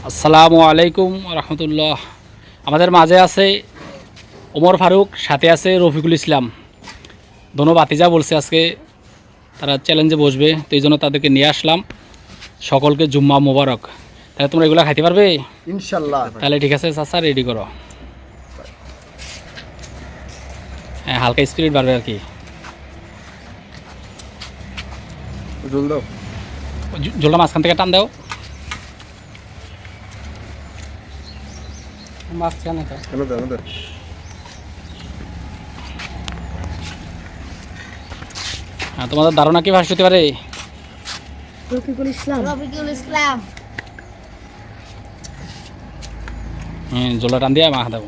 আসসালামু আলাইকুম রহমতুল্লাহ। আমাদের মাঝে আছে ওমর ফারুক, সাথে আছে রফিকুল ইসলাম। দোনো বাতিজা বলছে আজকে তারা চ্যালেঞ্জে বসবে, তো এই জন্য তাদেরকে নিয়ে আসলাম। সকলকে জুম্মা মোবারক। তাহলে তোমরা এগুলো খাইতে পারবে ইনশাল্লাহ? তাহলে ঠিক আছে চাচা, রেডি করো। হ্যাঁ, হালকা স্পিরিট বাড়বে আর কি। জল দাও। জলটা মাঝখান থেকে টান দাও। মাঝখানে তো কেন দাও দাও। হ্যাঁ, তোমাদের ধারণা কি ভাষা হতে পারে? রফিকুল ইসলাম। হ্যাঁ, জলটা টান দিয়ে মাখা দেবো।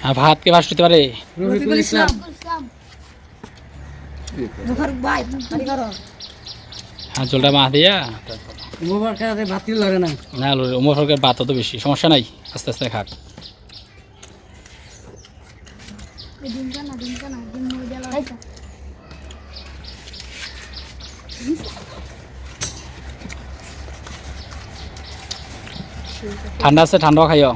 হ্যাঁ, ভাত কে ভাষা হতে পারে? রফিকুল ইসলাম। হ্যাঁ, জলটা মাখ দিয়া ভাত লাগে না। না, ওমর ফারুকের ভাত তো বেশি সমস্যা নাই, আস্তে আস্তে খাক। ঠান্ডা আছে, ঠান্ডাও খাইও।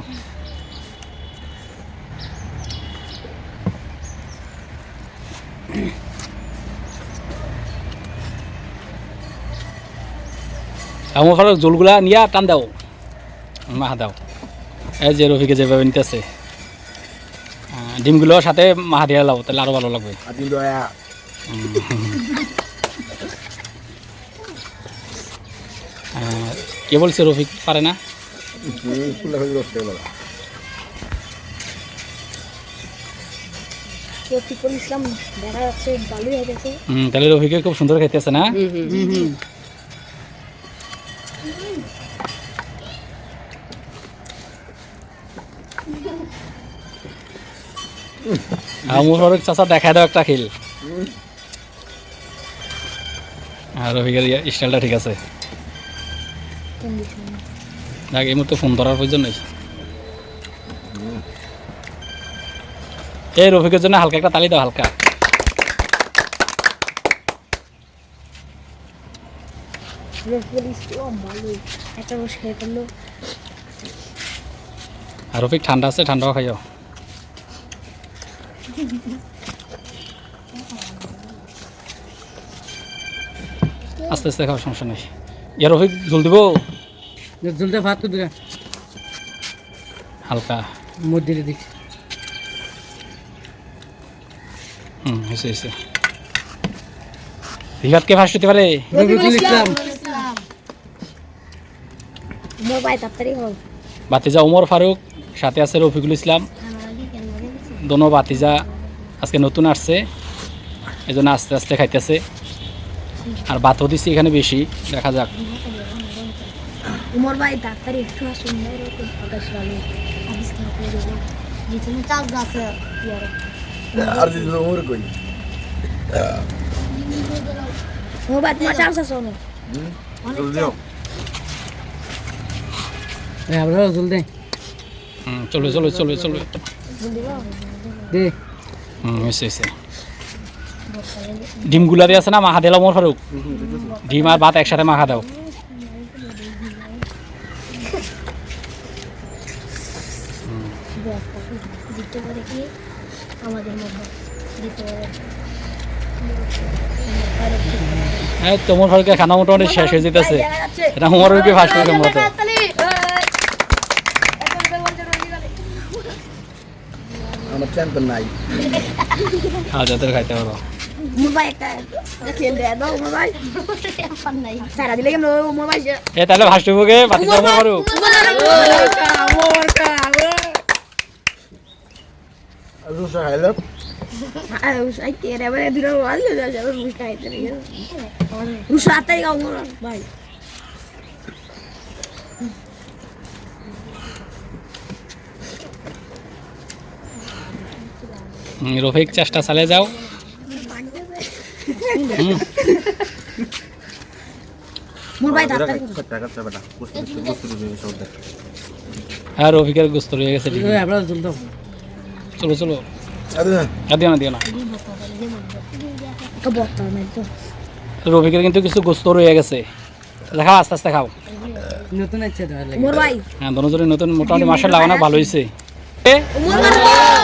ওমর ফারুক জলগুলা নিয়ে টান দাও, মাখা দাও। এই যে রফিকে যেভাবে নিতেছে, ডিমগুলো সাথে মাখা দিয়ে লাও, তাহলে আরো ভালো লাগবে। কে বলছে রফিক পারে না? রফিকুল ইসলাম দেখা যাচ্ছে ভালোই হয়ে গেছে। তাহলে রফিকে খুব সুন্দর খাইতেছে না? ওমর ফারুক চাচা দেখায় দাও একটা খেল। রফিকের স্টাইলটা ঠিক আছে। দেখ, এই মুহূর্তে ফোন ধরার প্রয়োজন নেই। এই রফিকের জন্য হালকা একটা তালি দাও, হালকা। রফিকুল ইসলাম ভালোই একটা রস খেয়ে ফেললো। আর রফিক ঠান্ডা আছে, ঠান্ডাও খাইও। আস্তে আস্তে খাওয়ার সমস্যা নেই। ইয়া রফিক জল দিব? জলতে ভাত তো দিলা হালকা মধ্যে দিক। হয়েছে হয়েছে। রিহাতকে ফাঁস হতে পারে? রফিকুল ইসলাম। মোবাইল তাড়াতাড়ি হোক। বাতিজা ওমর ফারুক, সাথে আছে রফিকুল ইসলাম। দোনো বাতিজা আজকে নতুন আসছে, এই জন্য আস্তে আস্তে খাইতেছে। আর ভাতও দিচ্ছি এখানে বেশি, দেখা যাক। উমর ভাই তাড়াতাড়ি একটু আসুন, আকাশ ভালো আবিস খেয়ে দেবো যেখানে চাল গাছে আর দিল ওমর কই? মোবাইল তোমার চাল আছে শোনো। জল দাও। আমরা জল দে চলবে চলবে চলবে চলবে। দে। হয়েছে হয়েছে। ডিমগুলা দিয়ে আছে না, মাখা দিলাম ওমর ফারুক। ডিম আর ভাত একসাথে মাখা দাও। দিতে পারে কি আমাদের মধ্যে দিতে পারে। হ্যাঁ, ওমর ফারুকের খানা মোটামুটি শেষ হয়ে যেতেছে। এটা ওমর ফারুককে ফাঁস করে মতো। আমার চ্যাম্পিয়ন নাই। হ্যাঁ, যাদের খাইতে পারো। মোবাইল একটা খেল দেয় দাও মোবাইল নাই সারা দিলে কেন মোবাইল তাহলে ফাঁস হইবগে বাতিজা ওমর ফারুক। রুসা খাইলো। আই তেরে বারে দুটো ভালো যাবে রুশ খাইতে রে রুশ আতাই গাও ভাই। রফিক চেষ্টা চালিয়ে যাও। মোবাইল তাড়াতাড়ি হ্যাঁ, রফিকের গোস্ত রয়ে গেছে। আমরা জল দাও। চলো চলো। আর দিও না দিও না Kebotan itu. রফিকের কিন্তু কিছু গোস্ত রয়ে গেছে খাও আস্তে আস্তে খাও নতুন আছে তাহলে Umur baik. হ্যাঁ দনজনের নতুন মোটামুটি মাসাল্লাহ অনেক ভালো হয়েছে Umur baik.